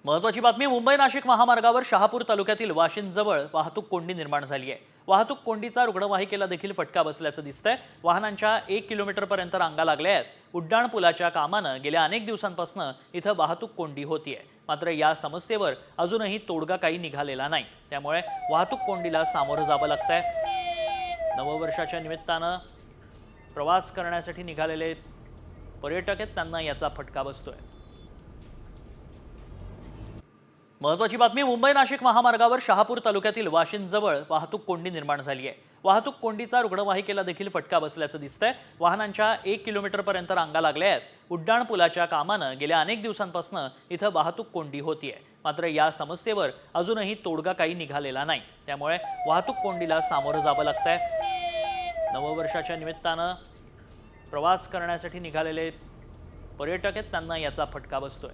महत्वाची बातमी मुंबई नाशिक महामार्गावर शहापूर तालुक्यातील वाशिंदजवळ वाहतूक कोंडी निर्माण झाली आहे। वाहतूक कोंडीचा रुग्णवाहिकेला देखील फटका बसल्याचं दिसतंय। वाहनांच्या 1 किलोमीटरपर्यंत रांगा लागल्या आहेत। उड्डाण पुलाच्या कामानं गेल्या अनेक दिवसांपासून इथं वाहतूक कोंडी होतीये। मात्र या समस्येवर अजूनही तोडगा काही निघालेला नाही। त्यामुळे वाहतूक कोंडीला सामोरं जावं लागतंय। नववर्षाच्या निमित्तानं प्रवास करण्यासाठी निघालेले पर्यटक आहेत, त्यांना याचा फटका बसतोय। महत्वाची बातमी मुंबई नाशिक महामार्गावर शहापूर तालुक्यातील वाशिंदजवळ वाहतूक कोंडी निर्माण झाली आहे। वाहतूक कोंडीचा रुग्णवाहिकेला देखील फटका बसल्याचं दिसतंय। वाहनांच्या 1 किलोमीटरपर्यंत रांगा लागल्या आहेत। उड्डाण पुलाच्या कामानं गेल्या अनेक दिवसांपासून इथं वाहतूक कोंडी होतीये। मात्र या समस्येवर अजूनही तोडगा काही निघालेला नाही। त्यामुळे वाहतूक कोंडीला सामोरं जावं लागतंय। नववर्षाच्या निमित्तानं प्रवास करण्यासाठी निघालेले पर्यटक आहेत, त्यांना याचा फटका बसतोय।